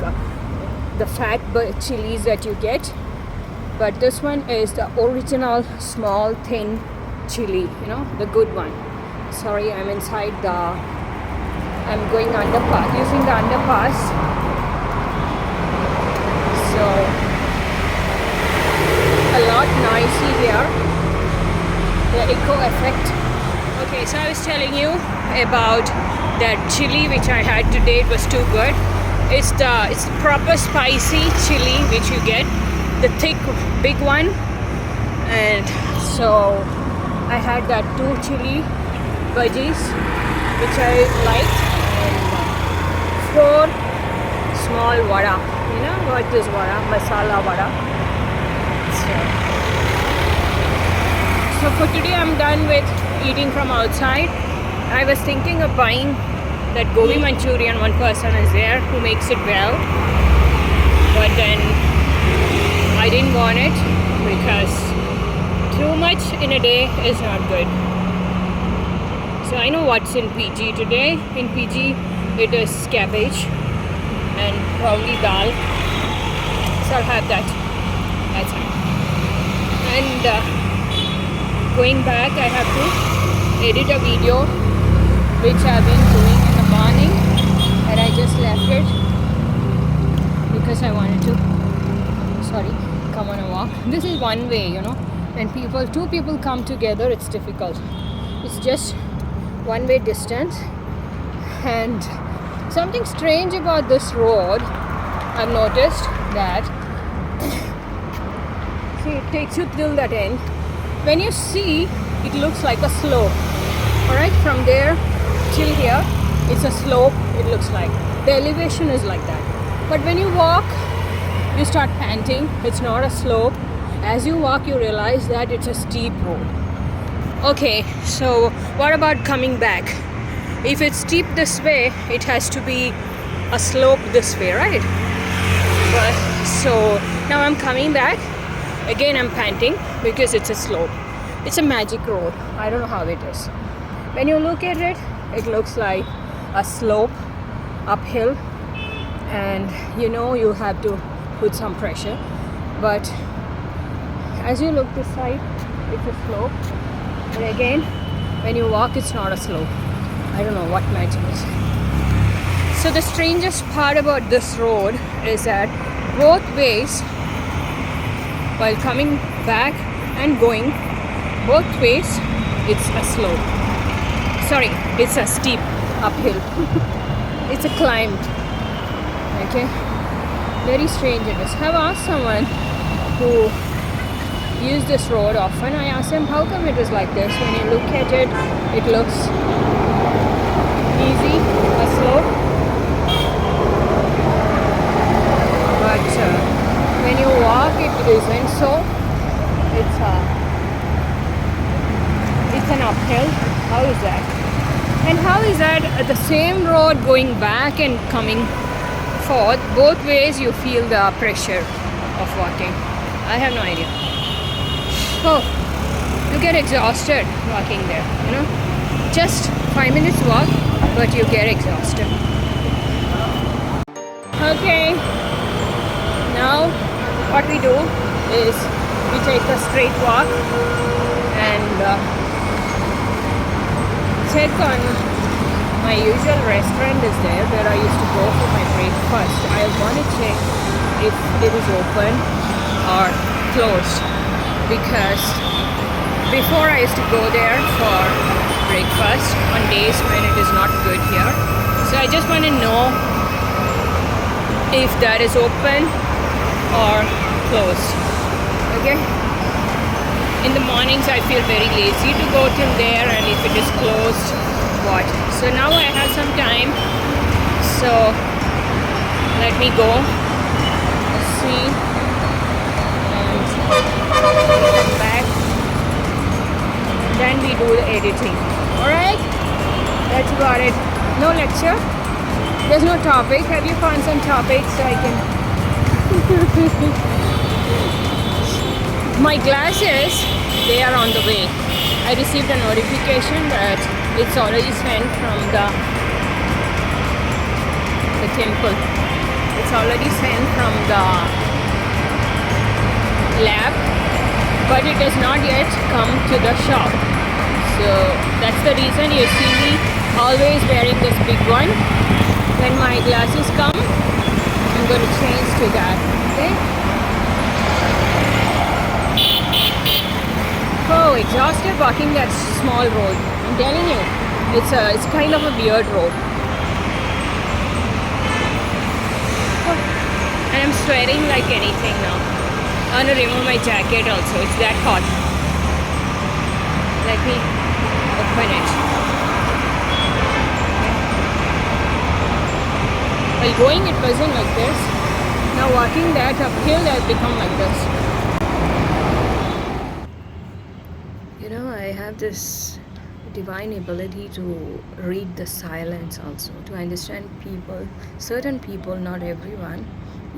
the fat chilies that you get, but this one is the original small thin chili, the good one. Sorry, I'm going underpass, using the underpass. So a lot noisy here, the echo effect. Okay, so I was telling you about that chili which I had today. It was too good. It's the proper spicy chili which you get, the thick big one. And so I had that 2 chili bhajis which I liked, and 4 small vada. You know what is vada? Masala vada. So for today I'm done with eating from outside. I was thinking of buying that gobi manchurian. One person is there who makes it well, but then I didn't want it because too much in a day is not good. So I know what's in PG today. In PG it is cabbage and probably dal, so I'll have that. That's it. and going back I have to edit a video which I've been doing in the morning, and I just left it because I wanted to come on a walk. This is one way, you know. When two people come together, it's difficult. It's just one way distance. And something strange about this road, I've noticed that see, it takes you till that end. When you see, it looks like a slope. Alright, from there till here, it's a slope, it looks like. The elevation is like that. But when you walk, you start panting. It's not a slope. As you walk, you realize that it's a steep road. Okay, so what about coming back? If it's steep this way, it has to be a slope this way, right? But so now I'm coming back. Again, I'm panting because it's a slope. It's a magic road. I don't know how it is. When you look at it, it looks like a slope uphill, and you know you have to put some pressure. But as you look this side, it's a slope. But again, when you walk, it's not a slope. I don't know what magic is. So the strangest part about this road is that both ways, while coming back and going, both ways, it's a slope. Sorry, it's a steep uphill. It's a climb. Okay? Very strange it is. I've asked someone who used this road often. I asked him how come it is like this. When you look at it, it looks easy, a slope. But when you walk, it isn't so. It's an uphill. How is that? And how is that the same road going back and coming forth? Both ways you feel the pressure of walking. I have no idea. Oh, you get exhausted walking there, you know. Just 5 minutes walk, but you get exhausted. Okay, now what we do is we take a straight walk and check on my usual restaurant is there where I used to go for my breakfast. I want to check if it is open or closed, because before I used to go there for breakfast on days when it is not good here. So I just want to know if that is open or closed. Okay? In the mornings I feel very lazy to go till there, and if it is closed, what? So now I have some time, so let me go see and come back, then we do the editing. Alright, that's about it. No lecture, there's no topic. Have you found some topics so I can my glasses, they are on the way. I received a notification that it's already sent from the temple. It's already sent from the lab, but it has not yet come to the shop. So that's the reason you see me always wearing this big one. When my glasses come, I'm going to change to that. Okay? Oh, exhausted walking that small road. I'm telling you, it's kind of a weird road. Oh, and I'm sweating like anything now. I want to remove my jacket also. It's that hot. Let me open it. Okay. While going, it wasn't like this. Now walking that uphill, has become like this. You know, I have this divine ability to read the silence also, to understand people, certain people, not everyone,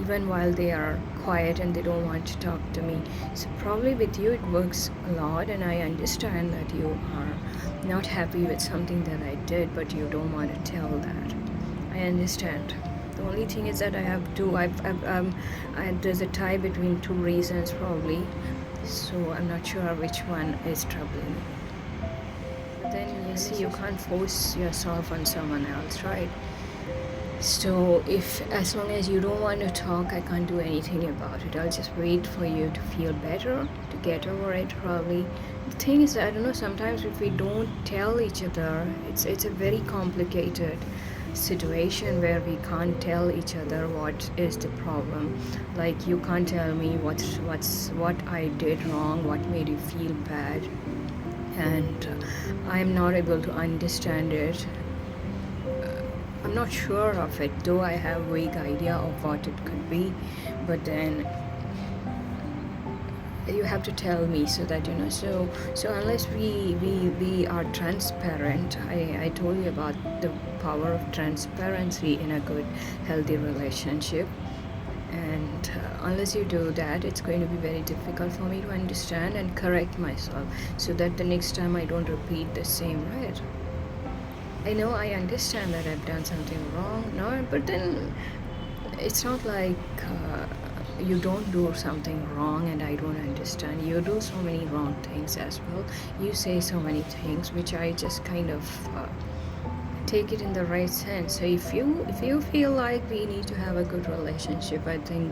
even while they are quiet and they don't want to talk to me. So probably with you it works a lot, and I understand that you are not happy with something that I did, but you don't want to tell that. I understand. The only thing is that I have two, there's a tie between two reasons probably. So I'm not sure which one is troubling me. But then you see, you can't force yourself on someone else, right? So if, as long as you don't want to talk, I can't do anything about it. I'll just wait for you to feel better, to get over it probably. The thing is, I don't know, sometimes if we don't tell each other, it's a very complicated situation where we can't tell each other what is the problem. Like, you can't tell me what I did wrong, what made you feel bad, and I'm not able to understand it. I'm not sure of it, though I have a vague idea of what it could be, but then you have to tell me so that, you know, so unless we are transparent, I told you about the power of transparency in a good, healthy relationship, and unless you do that, it's going to be very difficult for me to understand and correct myself, so that the next time I don't repeat the same, right? I know, I understand that I've done something wrong, no, but then it's not like you don't do something wrong and I don't understand. You do so many wrong things as well. You say so many things which I just kind of take it in the right sense. So if you feel like we need to have a good relationship, I think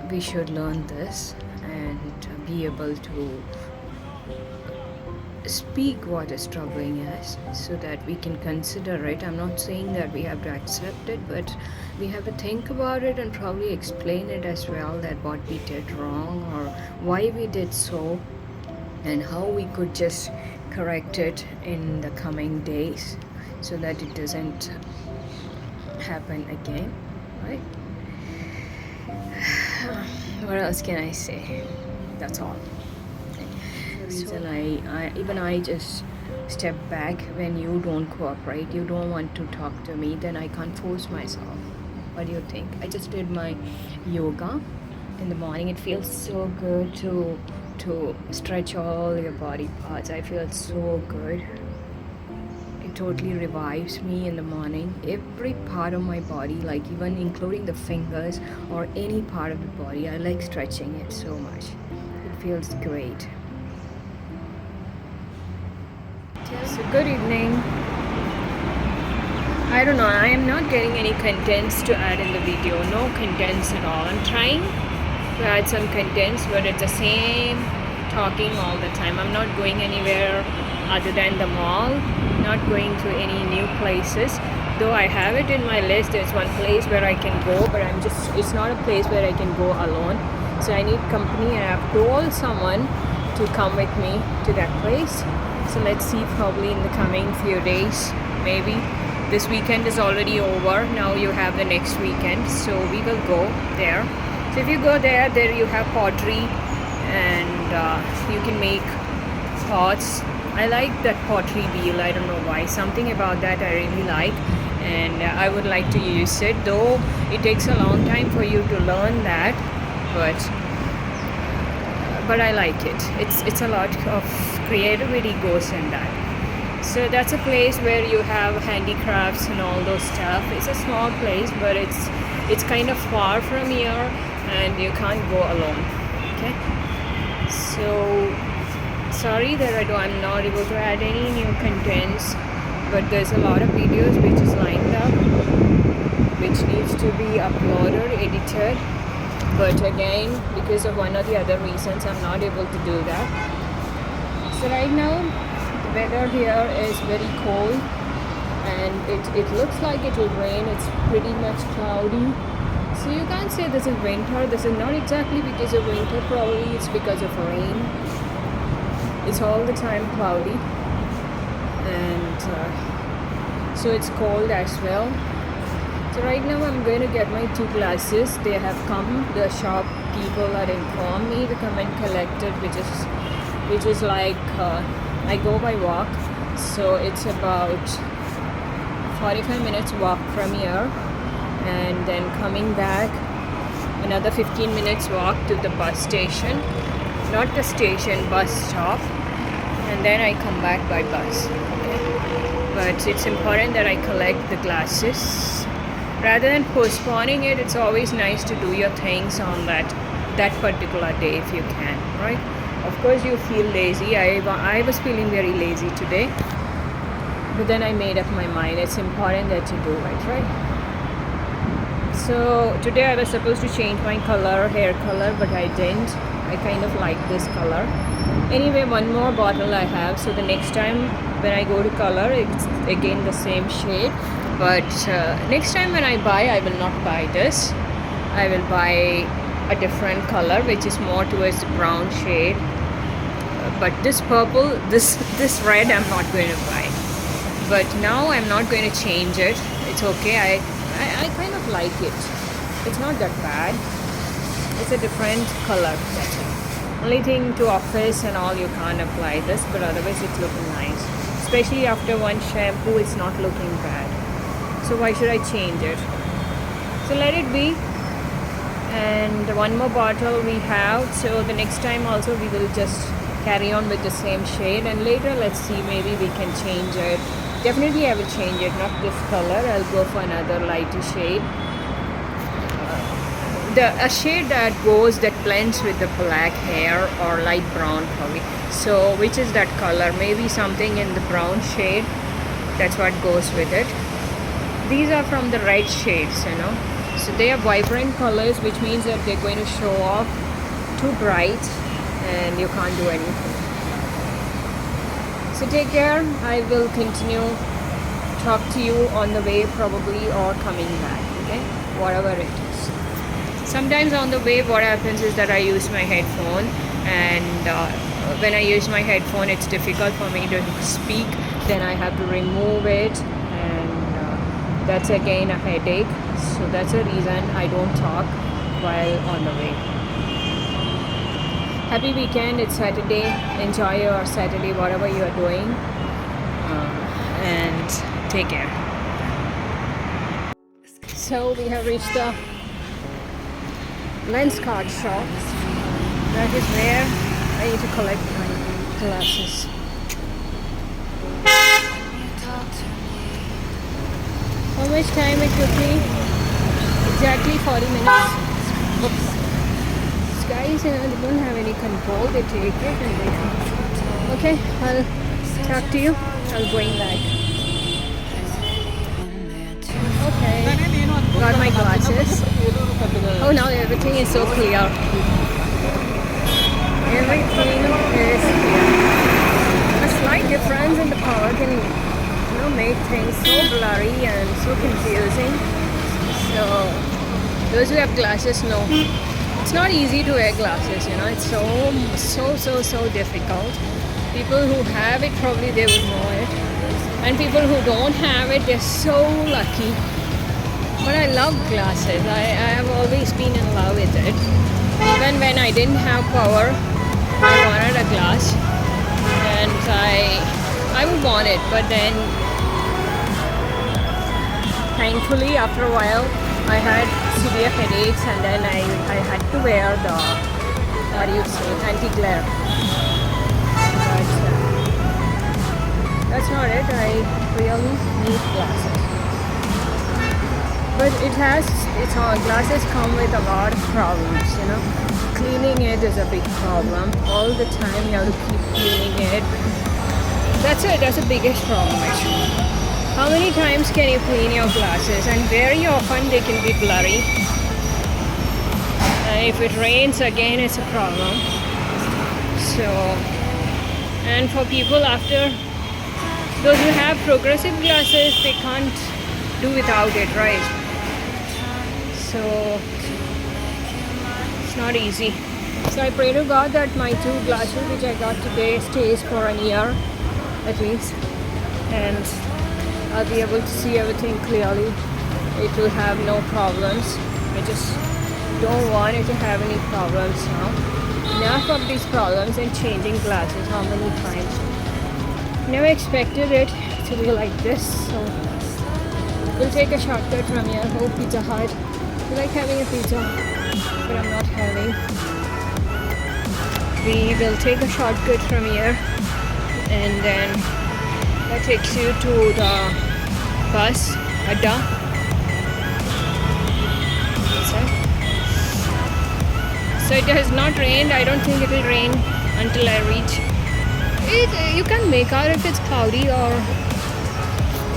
we should learn this and be able to speak what is troubling us so that we can consider it. I'm not saying that we have to accept it, but we have to think about it and probably explain it as well, that what we did wrong or why we did so and how we could just correct it in the coming days so that it doesn't happen again, right? What else can I say? That's all. Reason I just step back when you don't cooperate, you don't want to talk to me, then I can't force myself. What do you think? I just did my yoga in the morning. It feels so good to stretch all your body parts. I feel so good. It totally revives me in the morning. Every part of my body, like even including the fingers or any part of the body, I like stretching it so much. It feels great. So good evening. I don't know, I am not getting any contents to add in the video. No contents at all. I'm trying to add some contents, but it's the same talking all the time. I'm not going anywhere other than the mall, not going to any new places. Though I have it in my list, there's one place where I can go, but it's not a place where I can go alone. So I need company, and I've told someone to come with me to that place. So let's see, probably in the coming few days, maybe. This weekend is already over. Now you have the next weekend, so we will go there. So if you go there you have pottery, and you can make pots. I like that pottery wheel. I don't know why. Something about that I really like, and I would like to use it. Though it takes a long time for you to learn that, but I like it. It's a lot of creativity goes in that. So that's a place where you have handicrafts and all those stuff. It's a small place, but it's kind of far from here, and you can't go alone. Okay. So sorry that I'm not able to add any new contents, but there's a lot of videos which is lined up, which needs to be uploaded, edited. But again, because of one or the other reasons, I'm not able to do that. So right now, the weather here is very cold, and it looks like it will rain. It's pretty much cloudy. So you can't say this is winter. This is not exactly because of winter. Probably it's because of rain. It's all the time cloudy, and so it's cold as well. So right now I'm going to get my 2 glasses. They have come. The shop people had informed me to come and collect it, which is like I go by walk. So it's about 45 minutes walk from here, and then coming back another 15 minutes walk to the bus station. Not the station, bus stop, and then I come back by bus. Okay? But it's important that I collect the glasses. Rather than postponing it, it's always nice to do your things on that that particular day if you can, right? Of course you feel lazy. I was feeling very lazy today, but then I made up my mind. It's important that you do it, right? So today I was supposed to change my color, hair color, but I didn't. I kind of like this color. Anyway, one more bottle I have, so the next time when I go to color, it's again the same shade. But next time when I buy, I will not buy this. I will buy a different color which is more towards the brown shade. But this purple, this red, I'm not going to buy. But now I'm not going to change it. It's okay. I kind of like it. It's not that bad. It's a different color. That's it. Only thing, to office and all, you can't apply this, but otherwise it's looking nice. Especially after one shampoo, it's not looking bad. So why should I change it? So let it be. And one more bottle we have. So the next time also we will just carry on with the same shade, and later let's see, maybe we can change it. Definitely I will change it, not this color. I'll go for another lighter shade. A shade that blends with the black hair, or light brown probably. So which is that color? Maybe something in the brown shade. That's what goes with it. These are from the red shades, you know. So they are vibrant colors, which means that they're going to show off too bright and you can't do anything. So take care. I will continue talk to you on the way probably, or coming back, okay? Whatever it is. Sometimes on the way what happens is that I use my headphone, and when I use my headphone it's difficult for me to speak. Then I have to remove it, and that's again a headache. So that's the reason I don't talk while on the way. Happy weekend. It's Saturday. Enjoy your Saturday, whatever you are doing, and take care. So we have reached the lens card shop. That is where I need to collect my glasses. How much time it took me? Exactly 40 minutes. Oops. These guys, they don't have any control. They take it and they come. Okay, I'll talk to you. I'll going back. Okay, got my glasses. Oh, now everything is so clear. Everything is clear. A slight difference in the power can, make things so blurry and so confusing. So those who have glasses know it's not easy to wear glasses. It's so difficult. People who have it, probably they would know it, and people who don't have it, they're so lucky. But I love glasses. I have always been in love with it. Even when I didn't have power, I wanted a glass, and I would want it. But then, thankfully, after a while, I had severe headaches, and then I had to wear the anti-glare. But that's not it. I really need glasses. But glasses come with a lot of problems, Cleaning it is a big problem. All the time you have to keep cleaning it. That's the biggest problem actually. How many times can you clean your glasses? And very often they can be blurry. And if it rains again, it's a problem. So, and for people after, those who have progressive glasses, they can't do without it, right? So it's not easy. So I pray to God that my 2 glasses which I got today stays for a year at least, and I'll be able to see everything clearly. It will have no problems. I just don't want it to have any problems now. Enough of these problems and changing glasses how many times. Never expected it to be like this. So we'll take a shortcut from here. Oh, Pizza Hut. I like having a pizza, but I'm not having. We will take a shortcut from here, and then that takes you to the bus adda. So it has not rained. I don't think it will rain until I reach. You can make out if it's cloudy or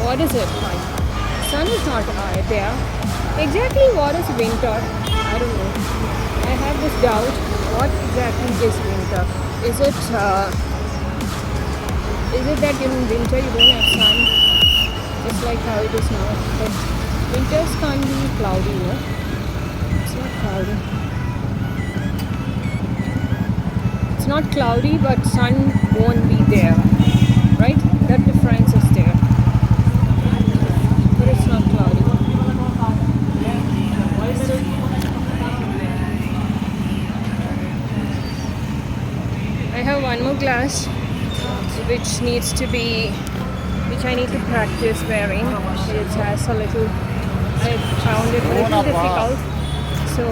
what is it like. Sun is not there. Exactly what is winter? I don't know. I have this doubt. What exactly is winter? Is it that in winter you don't have sun? Just like how it is now. But winters can't be cloudy, no? It's not cloudy. It's not cloudy, but sun won't be there, right? That difference is there. But it's not cloudy. I have one more glass which I need to practice wearing. It has a little, I found it a little difficult, so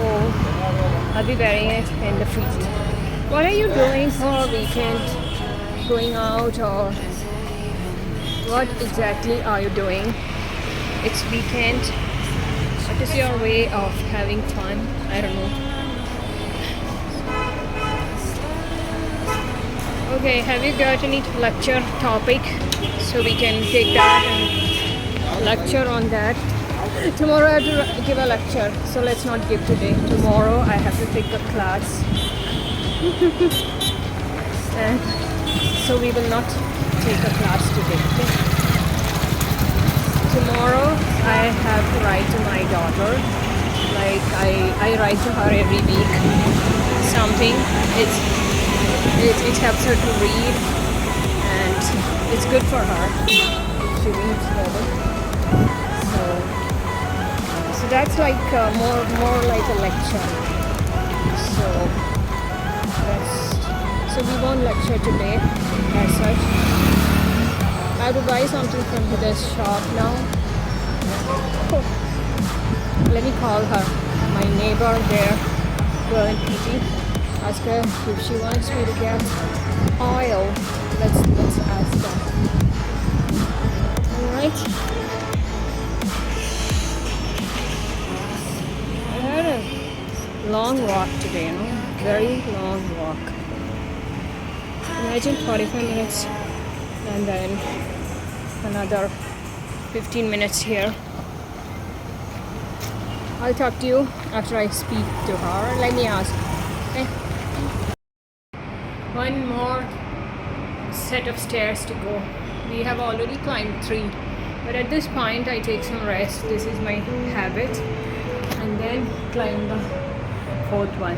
I'll be wearing it in the field. What are you doing for a weekend? Going out, or what exactly are you doing? It's weekend. What is your way of having fun? I don't know. Okay, have you got any lecture topic so we can take that and lecture on that? Tomorrow I have to give a lecture, so let's not give today. Tomorrow I have to take a class. And so we will not take a class today. Okay? Tomorrow I have to write to my daughter. Like I write to her every week something. It helps her to read, and it's good for her. She reads better. So that's like more like a lecture. So we won't lecture today as such. I have to buy something from this shop now. Let me call her, my neighbor there, girl in PG. Ask her if she wants me to get oil. Let's ask her. Alright. I had a long walk today, you know? Very long walk. Imagine 45 minutes and then another 15 minutes here. I'll talk to you after I speak to her. Let me ask. Okay. One more set of stairs to go. We have already climbed 3, but at this point I take some rest. This is my habit, and then climb the 4th one.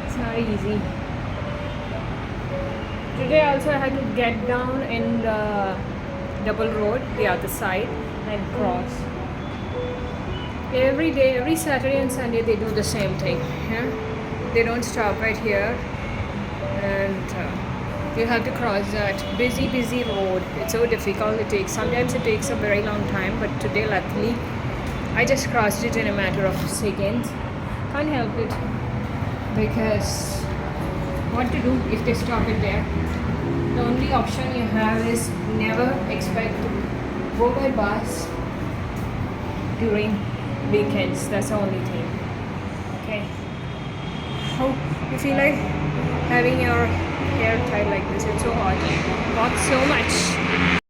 It's not easy. Today also I had to get down in the double road, the other side, and cross. Every day, every Saturday and Sunday they do the same thing. Yeah? They don't stop right here, and you have to cross that busy road. It's so difficult. Sometimes it takes a very long time, but today luckily I just crossed it in a matter of seconds. Can't help it, because what to do if they stop it there? The only option you have is never expect to go by bus during weekends. That's the only thing. Okay. How you feel like having your hair tied like this? It's so hot. Walk so much.